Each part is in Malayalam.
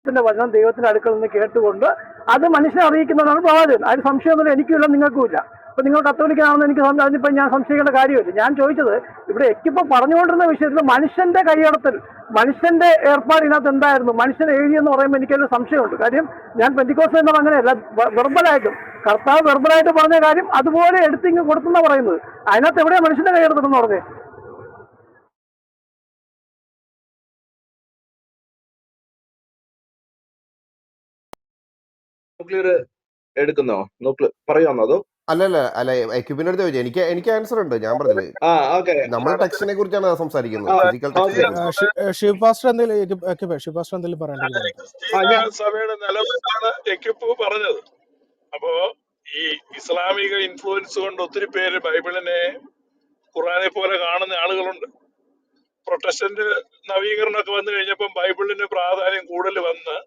ദൈവത്തിന്റെ വചനം ദൈവത്തിന്റെ അടുക്കൽ നിന്ന് കേട്ടുകൊണ്ട് അത് മനുഷ്യനെ അറിയിക്കുന്നതാണ് പ്രവാചകൻ. അതിന് സംശയമൊന്നുമില്ല, എനിക്കുമില്ല, നിങ്ങൾക്കുമില്ല. അപ്പൊ നിങ്ങൾ കത്തോലിക്കാണെന്ന് എനിക്ക് അതിനിപ്പോൾ ഞാൻ സംശയിക്കേണ്ട കാര്യമില്ല. ഞാൻ ചോദിച്ചത് ഇവിടെ എക്കിപ്പോൾ പറഞ്ഞുകൊണ്ടിരുന്ന വിഷയത്തിൽ മനുഷ്യന്റെ കൈയടത്തിൽ, മനുഷ്യന്റെ ഏർപ്പാട് ഇതിനകത്ത് എന്തായിരുന്നു, മനുഷ്യൻ എഴുതിയെന്ന് പറയുമ്പോൾ എനിക്കൊരു സംശയമുണ്ട്. കാര്യം ഞാൻ പെന്തിക്കോസ്ത് എന്നത് അങ്ങനെയല്ല, വെർബലായിട്ടും കർത്താവ് വെർബലായിട്ട് പറഞ്ഞ കാര്യം അതുപോലെ എടുത്തിങ്ങ് കൊടുത്തെന്നാണ് പറയുന്നത്. അതിനകത്ത് എവിടെയാണ് മനുഷ്യന്റെ കൈയടത്തിലെന്ന് പറഞ്ഞേ? ന്യൂക്ലിയർ എടുക്കുന്നോ? പറയുവാന്നോ അതോ? അല്ല എക്യുപ്പിന്റെ അടുത്ത് ചോദിച്ചു. എനിക്ക് ആൻസർ ഉണ്ട്. ഞാൻ പറഞ്ഞില്ലേ, നമ്മൾ ടെക്സ്റ്റിനെ കുറിച്ചാണ് സംസാരിക്കുന്നത്, ഫിസിക്കൽ ടെക്സ്റ്റിനെ. ശിവപാസ്റ്റർ എന്തെങ്കിലും പറയണ്ടത്? സഭയുടെ നിലപാടാണ് എക്യുപ്പ് പറഞ്ഞത്. അപ്പോ ഈ ഇസ്ലാമിക ഇൻഫ്ലുവൻസ് കൊണ്ട് ഒത്തിരി പേര് ബൈബിളിനെ ഖുറാനെ പോലെ കാണുന്ന ആളുകളുണ്ട്. പ്രൊട്ടസ്റ്റന്റ് നവീകരണമൊക്കെ വന്നു കഴിഞ്ഞപ്പോൾ ബൈബിളിന് പ്രാധാന്യം കൂടുതൽ വന്ന്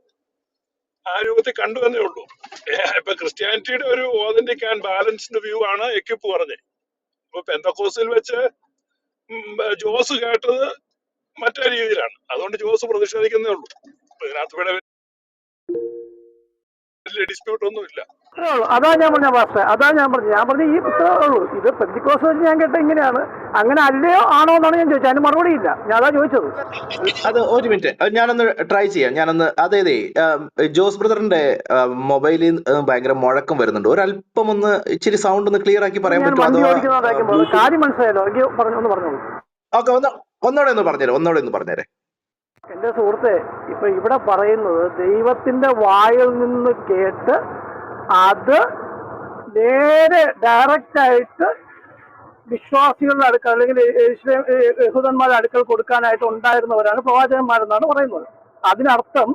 ആ രൂപത്തിൽ കണ്ടുവന്നേ ഉള്ളൂ. ഇപ്പൊ ക്രിസ്ത്യാനിറ്റിയുടെ ഒരു ഓതന്റിക് ആൻഡ് ബാലൻസ്ഡ് വ്യൂ ആണ് എക്യുപ്പ് പറഞ്ഞത്. ഇപ്പൊ പെന്തക്കോസ്തിൽ വെച്ച് ജോസ് കേട്ടത് മറ്റേ രീതിയിലാണ്. അതുകൊണ്ട് ജോസ് പ്രതിഷേധിക്കുന്നേ ഉള്ളൂ. ഇതിനകത്ത് ഇവിടെ വലിയ ഡിസ്പ്യൂട്ട് ഒന്നുമില്ല. അതാ ഞാൻ പറഞ്ഞ ഈ പുസ്തകമേ ഉള്ളൂ. ഇത് പെന്തിക്കോസ്ത് വെച്ച് ഞാൻ കേട്ട ഇങ്ങനെയാണ്, അങ്ങനെ അല്ലയോ ആണോ എന്നാണ് ഞാൻ ചോദിച്ചത്. അതിന് മറുപടി ഇല്ല. ഞാൻ അതാ ചോദിച്ചത്. അത് ഒരു മിനിറ്റ്, ഞാനൊന്ന് ട്രൈ ചെയ്യാം. അതായത് ജോസ് ബ്രദറിന്റെ മൊബൈലിൽ ഭയങ്കര മുഴക്കം വരുന്നുണ്ട്. ഒരല്പം ഒന്ന് ഇച്ചിരി സൗണ്ട് ഒന്ന് ക്ലിയർ ആക്കി പറയാൻ പറ്റുമോ? കാര്യം മനസ്സിലായല്ലോ? ഒന്ന് പറഞ്ഞോളൂ. ഓക്കെ, ഒന്നോടെ ഒന്ന് പറഞ്ഞേരെ. എന്റെ സുഹൃത്തെ, ഇപ്പൊ ഇവിടെ പറയുന്നത് ദൈവത്തിന്റെ വായിൽ നിന്ന് കേട്ട് അത് നേരെ ഡയറക്റ്റ് ആയിട്ട് വിശ്വാസികളുടെ അടുക്കൽ അല്ലെങ്കിൽ യഹൂദന്മാരുടെ അടുക്കൽ കൊടുക്കാനായിട്ട് ഉണ്ടായിരുന്നവരാണ് പ്രവാചകന്മാരെന്നാണ് പറയുന്നത്. അതിനർത്ഥം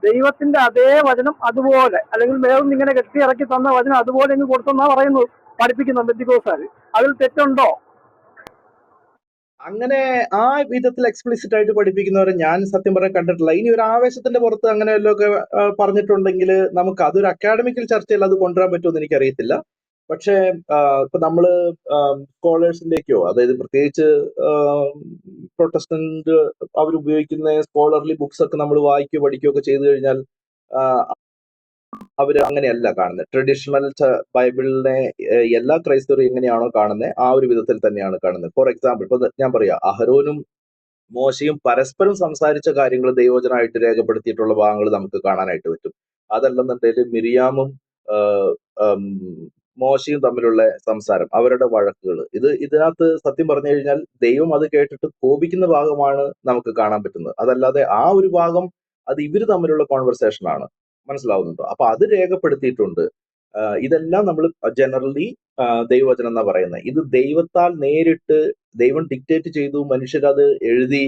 ദൈവത്തിന്റെ അതേ വചനം അതുപോലെ, അല്ലെങ്കിൽ വേറൊന്നും ഇങ്ങനെ കെട്ടിയിറക്കി തന്ന വചനം അതുപോലെ ഇങ്ങ് കൊടുത്തെന്നാണ് പറയുന്നത്, പഠിപ്പിക്കുന്നത് പെന്തിക്കോസ്തുകാർ. അതിൽ തെറ്റുണ്ടോ? അങ്ങനെ ആ വിധത്തിൽ എക്സ്പ്ലിസിറ്റ് ആയിട്ട് പഠിപ്പിക്കുന്നവരെ ഞാൻ സത്യം പറയാൻ കണ്ടിട്ടില്ല. ഇനി ഒരു ആവേശത്തിന്റെ പുറത്ത് അങ്ങനെ വല്ലതൊക്കെ പറഞ്ഞിട്ടുണ്ടെങ്കിൽ നമുക്ക് അതൊരു അക്കാഡമിക്കൽ ചർച്ചയിൽ അത് കൊണ്ടുവരാൻ പറ്റുമെന്ന് എനിക്കറിയത്തില്ല. പക്ഷേ ഇപ്പൊ നമ്മള് സ്കോളേഴ്സിന്റെയൊക്കെയോ, അതായത് പ്രത്യേകിച്ച് പ്രൊട്ടസ്റ്റന്റ് അവരുപയോഗിക്കുന്ന സ്കോളർലി ബുക്സ് ഒക്കെ നമ്മൾ വായിക്കുകയോ പഠിക്കുകയോ ഒക്കെ ചെയ്തു കഴിഞ്ഞാൽ അവര് അങ്ങനെയല്ല കാണുന്നത്. ട്രഡീഷണൽ ബൈബിളിനെ എല്ലാ ക്രൈസ്തവരും എങ്ങനെയാണോ കാണുന്നത് ആ ഒരു വിധത്തിൽ തന്നെയാണ് കാണുന്നത്. ഫോർ എക്സാമ്പിൾ, ഇപ്പൊ ഞാൻ പറയാം, അഹരോനും മോശയും പരസ്പരം സംസാരിച്ച കാര്യങ്ങൾ ദൈവവചനമായിട്ട് രേഖപ്പെടുത്തിയിട്ടുള്ള ഭാഗങ്ങൾ നമുക്ക് കാണാനായിട്ട് പറ്റും. അതല്ലെന്നുണ്ടെങ്കിൽ മിരിയാമും മോശയും തമ്മിലുള്ള സംസാരം, അവരുടെ വഴക്കുകൾ, ഇതിനകത്ത് സത്യം പറഞ്ഞു കഴിഞ്ഞാൽ ദൈവം അത് കേട്ടിട്ട് കോപിക്കുന്ന ഭാഗമാണ് നമുക്ക് കാണാൻ പറ്റുന്നത്. അതല്ലാതെ ആ ഒരു ഭാഗം അത് ഇവര് തമ്മിലുള്ള കോൺവെർസേഷൻ ആണ്. മനസ്സിലാവുന്നുണ്ടോ? അപ്പൊ അത് രേഖപ്പെടുത്തിയിട്ടുണ്ട്. ഇതെല്ലാം നമ്മൾ ജനറലി ദൈവവചനം എന്നാ പറയുന്നത്. ഇത് ദൈവത്താൽ നേരിട്ട് ദൈവം ഡിക്റ്റേറ്റ് ചെയ്തു, മനുഷ്യരത് എഴുതി.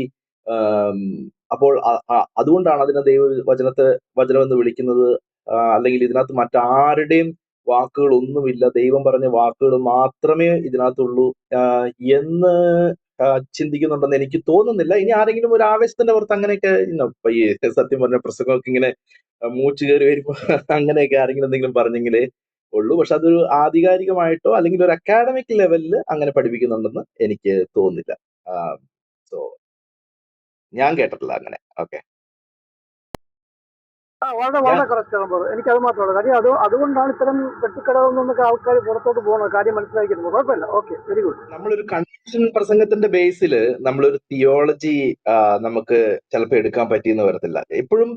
അപ്പോൾ അതുകൊണ്ടാണ് അതിനെ വചനം എന്ന് വിളിക്കുന്നത്. അല്ലെങ്കിൽ ഇതിനകത്ത് മറ്റാരുടെയും വാക്കുകൾ ഒന്നുമില്ല, ദൈവം പറഞ്ഞ വാക്കുകൾ മാത്രമേ ഇതിനകത്തുള്ളൂ എന്ന് ചിന്തിക്കുന്നുണ്ടെന്ന് എനിക്ക് തോന്നുന്നില്ല. ഇനി ആരെങ്കിലും ഒരു ആവേശത്തിന്റെ പുറത്ത് അങ്ങനെയൊക്കെ ഈ സത്യം പറഞ്ഞ പ്രസംഗമൊക്കെ ഇങ്ങനെ മൂച്ചു കയറി വരുമ്പോ അങ്ങനെയൊക്കെ ആരെങ്കിലും എന്തെങ്കിലും പറഞ്ഞെങ്കിലേ ഉള്ളൂ. പക്ഷെ അതൊരു ആധികാരികമായിട്ടോ അല്ലെങ്കിൽ ഒരു അക്കാഡമിക് ലെവലിൽ അങ്ങനെ പഠിപ്പിക്കുന്നുണ്ടെന്ന് എനിക്ക് തോന്നുന്നില്ല. സോ ഞാൻ കേട്ടിട്ടില്ല അങ്ങനെ. ഓക്കെ, വളരെ കറക്റ്റാണ്. എനിക്കത് മാത്രമല്ല കാര്യം. അതുകൊണ്ടാണ് ഇത്തരം വെട്ടിക്കടകളിൽ നിന്നൊക്കെ ആൾക്കാർ പുറത്തോട്ട് പോകുന്നത്, കാര്യം മനസ്സിലാക്കിയിരുന്നു. കുഴപ്പമില്ല. Okay, very good. നമ്മളൊരു കൺവെൻഷൻ പ്രസംഗത്തിന്റെ ബേസിൽ നമ്മളൊരു തിയോളജി നമുക്ക് ചിലപ്പോൾ എടുക്കാൻ പറ്റിയെന്ന് വരത്തില്ല. എപ്പോഴും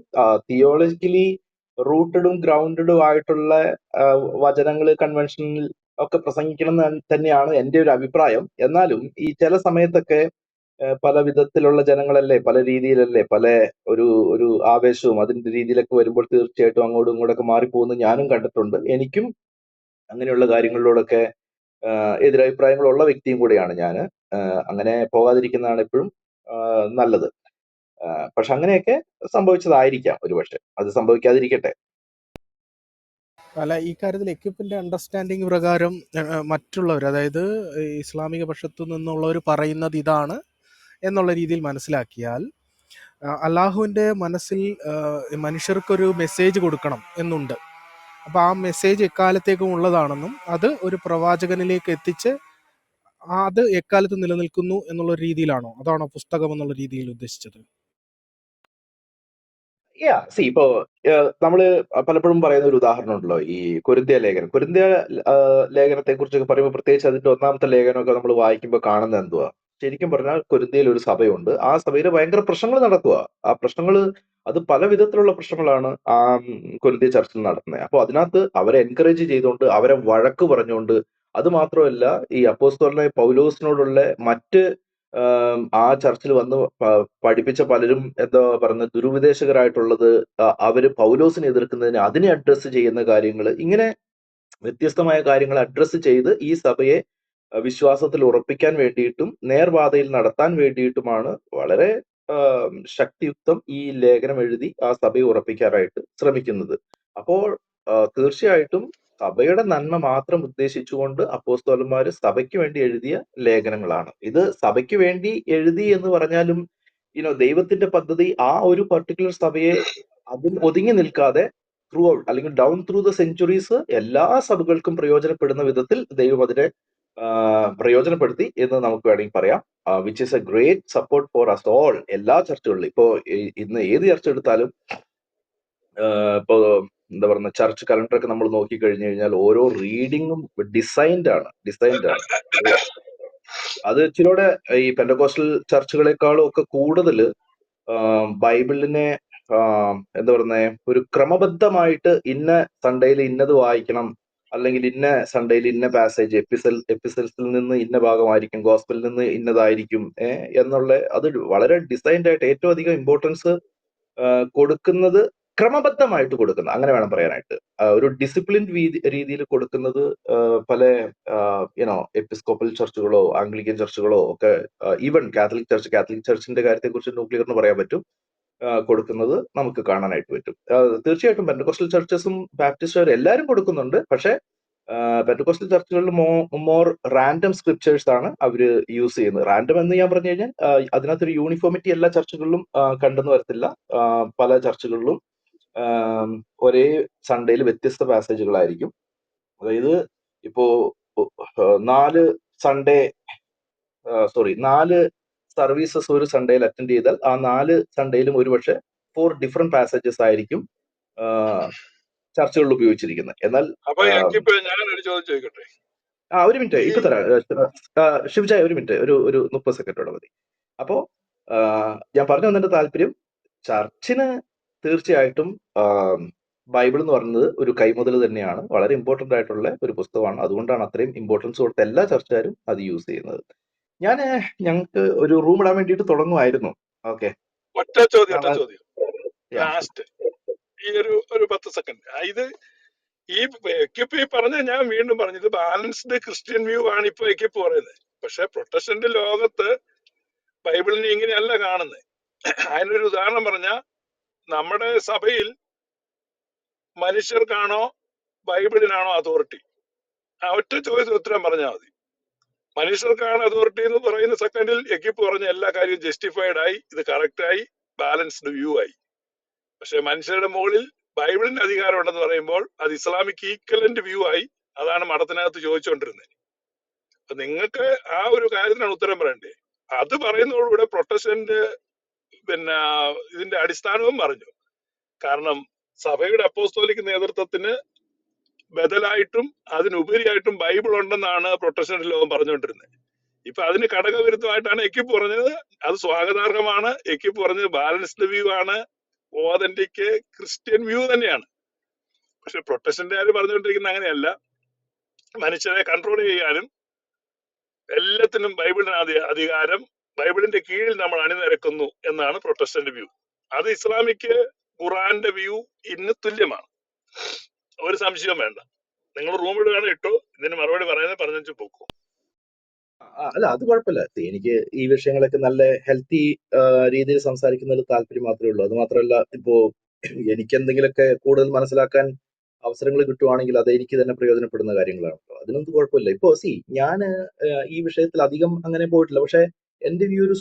തിയോളജിക്കലി റൂട്ടഡും ഗ്രൗണ്ടഡും ആയിട്ടുള്ള വചനങ്ങൾ കൺവെൻഷനിൽ ഒക്കെ പ്രസംഗിക്കണം തന്നെയാണ് എൻ്റെ ഒരു അഭിപ്രായം. എന്നാലും ഈ ചില സമയത്തൊക്കെ പല വിധത്തിലുള്ള ജനങ്ങളല്ലേ, പല രീതിയിലല്ലേ, പല ഒരു ആവേശവും അതിന്റെ രീതിയിലൊക്കെ വരുമ്പോൾ തീർച്ചയായിട്ടും അങ്ങോട്ടും ഇങ്ങോട്ടൊക്കെ മാറിപ്പോകുന്നത് ഞാനും കണ്ടിട്ടുണ്ട്. എനിക്കും അങ്ങനെയുള്ള കാര്യങ്ങളിലൂടെയൊക്കെ എതിരഭിപ്രായങ്ങളുള്ള വ്യക്തിയും കൂടെയാണ് ഞാൻ. അങ്ങനെ പോകാതിരിക്കുന്നതാണ് എപ്പോഴും നല്ലത്. പക്ഷെ അങ്ങനെയൊക്കെ സംഭവിച്ചതായിരിക്കാം ഒരുപക്ഷെ, അത് സംഭവിക്കാതിരിക്കട്ടെ. അല്ല, ഈ കാര്യത്തിൽ എക്യുപ്പിന്റെ അണ്ടർസ്റ്റാൻഡിങ് പ്രകാരം മറ്റുള്ളവർ, അതായത് ഇസ്ലാമിക പക്ഷത്തു നിന്നുള്ളവർ പറയുന്നത് ഇതാണ് എന്നുള്ള രീതിയിൽ മനസ്സിലാക്കിയാൽ അള്ളാഹുവിൻ്റെ മനസ്സിൽ മനുഷ്യർക്കൊരു മെസ്സേജ് കൊടുക്കണം എന്നുണ്ട്. അപ്പോൾ ആ മെസ്സേജ് എക്കാലത്തേക്കും ഉള്ളതാണെന്നും അത് ഒരു പ്രവാചകനിലേക്ക് എത്തിച്ച് അത് എക്കാലത്ത് നിലനിൽക്കുന്നു എന്നുള്ള രീതിയിലാണോ, അതാണോ പുസ്തകം എന്നുള്ള രീതിയിൽ ഉദ്ദേശിച്ചത്? ഇപ്പോ നമ്മള് പലപ്പോഴും പറയുന്ന ഒരു ഉദാഹരണം ഉണ്ടല്ലോ, ഈ കൊരിന്ത്യ ലേഖനത്തെ കുറിച്ചൊക്കെ പറയുമ്പോൾ, പ്രത്യേകിച്ച് അതിന്റെ 1-ാമത്തെ ലേഖനമൊക്കെ നമ്മൾ വായിക്കുമ്പോൾ കാണുന്നത് എന്തുവാ? ശരിക്കും പറഞ്ഞാൽ കൊരിന്ത്യയിൽ ഒരു സഭയുണ്ട്. ആ സഭയിൽ ഭയങ്കര പ്രശ്നങ്ങൾ നടക്കുക. ആ പ്രശ്നങ്ങൾ, അത് പല വിധത്തിലുള്ള പ്രശ്നങ്ങളാണ് ആ കൊരിന്ത്യ ചർച്ചിൽ നടത്തുന്നത്. അപ്പൊ അതിനകത്ത് അവരെ എൻകറേജ് ചെയ്തുകൊണ്ട്, അവരെ വഴക്ക് പറഞ്ഞുകൊണ്ട്, അത് മാത്രമല്ല ഈ അപ്പോസ്തലനായ പൗലോസിനോടുള്ള മറ്റ് ആ ചർച്ചിൽ വന്ന് പഠിപ്പിച്ച പലരും എന്താ പറയുന്നത്, ദുരുപദേശകരായിട്ടുള്ളത്, അവര് പൗലോസിനെ എതിർക്കുന്നതിന് അതിനെ അഡ്രസ്സ് ചെയ്യുന്ന കാര്യങ്ങൾ, ഇങ്ങനെ വ്യത്യസ്തമായ കാര്യങ്ങൾ അഡ്രസ്സ് ചെയ്ത് ഈ സഭയെ വിശ്വാസത്തിൽ ഉറപ്പിക്കാൻ വേണ്ടിയിട്ടും നേർപാതയിൽ നടത്താൻ വേണ്ടിയിട്ടുമാണ് വളരെ ശക്തിയുക്തം ഈ ലേഖനം എഴുതി ആ സഭയെ ഉറപ്പിക്കാനായിട്ട് ശ്രമിക്കുന്നത്. അപ്പോൾ തീർച്ചയായിട്ടും സഭയുടെ നന്മ മാത്രം ഉദ്ദേശിച്ചുകൊണ്ട് അപ്പോസ്തലന്മാര് സഭയ്ക്ക് വേണ്ടി എഴുതിയ ലേഖനങ്ങളാണ്. ഇത് സഭയ്ക്ക് വേണ്ടി എഴുതി എന്ന് പറഞ്ഞാലും ദൈവത്തിന്റെ പദ്ധതി ആ ഒരു പർട്ടിക്കുലർ സഭയെ അതിൽ ഒതുങ്ങി നിൽക്കാതെ ത്രൂ ഔട്ട്, അല്ലെങ്കിൽ ഡൗൺ ത്രൂ ദ സെഞ്ചുറീസ് എല്ലാ സഭകൾക്കും പ്രയോജനപ്പെടുന്ന വിധത്തിൽ ദൈവം അതിനെ പ്രയോജനപ്പെടുത്തി എന്ന് നമുക്ക് വേണമെങ്കിൽ പറയാം. Which is a great support for us all. എല്ലാ ചർച്ചുകളിലും ഇപ്പോ ഇന്ന് ഏത് ചർച്ച എടുത്താലും, ഇപ്പോ എന്താ പറയുക, ചർച്ച് കലണ്ടറൊക്കെ നമ്മൾ നോക്കി കഴിഞ്ഞു കഴിഞ്ഞാൽ ഓരോ റീഡിങ്ങും ഡിസൈൻഡ് ആണ്. അത് ഇച്ചിരൂടെ ഈ പെന്തക്കോസ്റ്റൽ ചർച്ചുകളെക്കാളും ഒക്കെ കൂടുതൽ ബൈബിളിനെ എന്താ പറയുന്നത്, ഒരു ക്രമബദ്ധമായിട്ട് ഇന്ന സൺഡേയിൽ ഇന്നത് വായിക്കണം, അല്ലെങ്കിൽ ഇന്ന സൺഡേയിൽ ഇന്ന പാസേജ്, എപ്പിസൽസിൽ നിന്ന് ഇന്ന ഭാഗമായിരിക്കും, ഗോസ്പലിൽ നിന്ന് ഇന്നതായിരിക്കും എന്നുള്ള, അത് വളരെ ഡിസൈൻഡ് ആയിട്ട് ഏറ്റവും അധികം ഇമ്പോർട്ടൻസ് കൊടുക്കുന്നത്, ക്രമബദ്ധമായിട്ട് കൊടുക്കുന്നത്, അങ്ങനെ വേണം പറയാനായിട്ട്. ഒരു ഡിസിപ്ലിൻ രീതിയിൽ കൊടുക്കുന്നത് പല എപ്പിസ്കോപ്പൽ ചർച്ചുകളോ ആംഗ്ലിക്കൻ ചർച്ചുകളോ ഒക്കെ, ഈവൻ കാത്തലിക് ചർച്ചിന്റെ കാര്യത്തെ കുറിച്ച് ന്യൂക്ലിയറിന് പറയാൻ പറ്റും, കൊടുക്കുന്നത് നമുക്ക് കാണാനായിട്ട് പറ്റും. തീർച്ചയായിട്ടും പെന്തക്കോസ്റ്റൽ ചർച്ചസും ബാപ്റ്റിസ്റ്റുകാരും എല്ലാവരും കൊടുക്കുന്നുണ്ട്. പക്ഷെ പെന്തക്കോസ്റ്റൽ ചർച്ചുകളിൽ മോർ റാൻഡം സ്ക്രിപ്റ്റേഴ്സ് ആണ് അവര് യൂസ് ചെയ്യുന്നത്. റാൻഡം എന്ന് ഞാൻ പറഞ്ഞു കഴിഞ്ഞാൽ അതിനകത്തൊരു യൂണിഫോമിറ്റി എല്ലാ ചർച്ചുകളിലും കണ്ടെന്ന് വരത്തില്ല. പല ചർച്ചുകളിലും ഒരേ സൺഡേയിൽ വ്യത്യസ്ത പാസേജുകളായിരിക്കും. അതായത് ഇപ്പോ 4 സർവീസസ് ഒരു സൺഡേയിൽ അറ്റൻഡ് ചെയ്താൽ ആ 4 സൺഡേയിലും ഒരുപക്ഷെ 4 ഡിഫറെന്റ് പാസേജസ് ആയിരിക്കും ചർച്ചകളിൽ ഉപയോഗിച്ചിരിക്കുന്നത്. എന്നാൽ ഞാനൊരു ചോദ്യം ചോദിക്കട്ടെ? ഒരു മിനിറ്റ് ഇപ്പൊ തരാം ശിവജായ്, ഒരു മിനിറ്റ്, ഒരു 30 സെക്കൻഡോടെ മതി. അപ്പോ ഞാൻ പറഞ്ഞു വന്നതിന്റെ താല്പര്യം, ചർച്ചിന് തീർച്ചയായിട്ടും ബൈബിൾ എന്ന് പറയുന്നത് ഒരു കൈമുതൽ തന്നെയാണ്. വളരെ ഇമ്പോർട്ടന്റ് ആയിട്ടുള്ള ഒരു പുസ്തകമാണ്. അതുകൊണ്ടാണ് അത്രയും ഇമ്പോർട്ടൻസ് കൊടുത്ത എല്ലാ ചർച്ചക്കാരും അത് യൂസ് ചെയ്യുന്നത്. ഞങ്ങൾക്ക് ഒരു റൂം ഇടാൻ വേണ്ടിയിട്ട് തുടങ്ങുമായിരുന്നു. ഓക്കെ, ഒറ്റ ചോദ്യം ലാസ്റ്റ്, ഈ ഒരു 10 സെക്കൻഡ്. ഇത് ഈ എക്യുപ്പ് ഈ പറഞ്ഞ, ഞാൻ വീണ്ടും പറഞ്ഞത് ബാലൻസ്ഡ് ക്രിസ്ത്യൻ വ്യൂ ആണ് ഇപ്പൊ എക്യുപ്പ് പറയുന്നത്. പക്ഷെ പ്രൊട്ടസ്റ്റന്റ് ലോകത്ത് ബൈബിളിനെ ഇങ്ങനെയല്ല കാണുന്നത്. അതിനൊരു ഉദാഹരണം പറഞ്ഞ, നമ്മുടെ സഭയിൽ മനുഷ്യർക്കാണോ ബൈബിളിനാണോ അതോറിറ്റി? ആ ഒറ്റ ചോദ്യത്തിന് ഉത്തരം പറഞ്ഞാൽ മതി. മനുഷ്യർക്കാണ് അതോറിറ്റി എന്ന് പറയുന്ന സെക്കൻഡിൽ എക്യുപ്പ് പറഞ്ഞ എല്ലാ കാര്യവും ജസ്റ്റിഫൈഡ് ആയി, ഇത് കറക്റ്റ് ആയി, ബാലൻസ്ഡ് വ്യൂ ആയി. പക്ഷെ മനുഷ്യരുടെ മുകളിൽ ബൈബിളിന്റെ അധികാരം ഉണ്ടെന്ന് പറയുമ്പോൾ അത് ഇസ്ലാമിക് ഈക്വലന്റ് വ്യൂ ആയി. അതാണ് മഠത്തിനകത്ത് ചോദിച്ചുകൊണ്ടിരുന്നത്. അപ്പൊ നിങ്ങൾക്ക് ആ ഒരു കാര്യത്തിനാണ് ഉത്തരം പറയണ്ടേ. അത് പറയുന്നതോടുകൂടെ പ്രൊട്ടസ്റ്റന്റ് ഇതിന്റെ അടിസ്ഥാനവും പറഞ്ഞു. കാരണം സഭയുടെ അപ്പോസ്തോലിക് നേതൃത്വത്തിന് ബദലായിട്ടും അതിനുപരിയായിട്ടും ബൈബിൾ ഉണ്ടെന്നാണ് പ്രൊട്ടസ്റ്റന്റ് ലോകം പറഞ്ഞുകൊണ്ടിരുന്നത്. ഇപ്പൊ അതിന് ഘടകവിരുദ്ധമായിട്ടാണ് എക്യുപ്പ് പറഞ്ഞത്. അത് സ്വാഗതാർഹമാണ്. എക്യുപ്പ് പറഞ്ഞത് ബാലൻസ്ഡ് വ്യൂ ആണ്, ഓതന്റിക് ക്രിസ്ത്യൻ വ്യൂ തന്നെയാണ്. പക്ഷെ പ്രൊട്ടസ്റ്റന്റുകാർ പറഞ്ഞുകൊണ്ടിരിക്കുന്ന അങ്ങനെയല്ല. മനുഷ്യരെ കൺട്രോൾ ചെയ്യാനും എല്ലാത്തിനും ബൈബിളിന് അധികാരം, ബൈബിളിന്റെ കീഴിൽ നമ്മൾ അണിനിരക്കുന്നു എന്നാണ് പ്രൊട്ടസ്റ്റന്റ് വ്യൂ. അത് ഇസ്ലാമിക് ഖുറാന്റെ വ്യൂ ഇന്ന് തുല്യമാണ്. ഒരു സംശയവും വേണ്ട. നിങ്ങൾ റൂമിടുകയാണ് ഇട്ടോ, ഇതിന് മറുപടി പറയുന്നത് പറഞ്ഞു പോക്കോ. അല്ല, അത് കുഴപ്പമില്ല. എനിക്ക് ഈ വിഷയങ്ങളൊക്കെ നല്ല ഹെൽത്തി രീതിയിൽ സംസാരിക്കുന്നതിൽ താല്പര്യം മാത്രമേ ഉള്ളൂ. അത് മാത്രമല്ല, ഇപ്പോ എനിക്ക് എന്തെങ്കിലുമൊക്കെ കൂടുതൽ മനസ്സിലാക്കാൻ അവസരങ്ങൾ കിട്ടുവാണെങ്കിൽ അത് എനിക്ക് തന്നെ പ്രയോജനപ്പെടുന്ന കാര്യങ്ങളാണല്ലോ. അതിനൊന്നും കുഴപ്പമില്ല. ഇപ്പോ ഞാൻ ഈ വിഷയത്തിൽ അധികം അങ്ങനെ പോയിട്ടില്ല. പക്ഷെ എന്റെ വ്യൂ ഒരു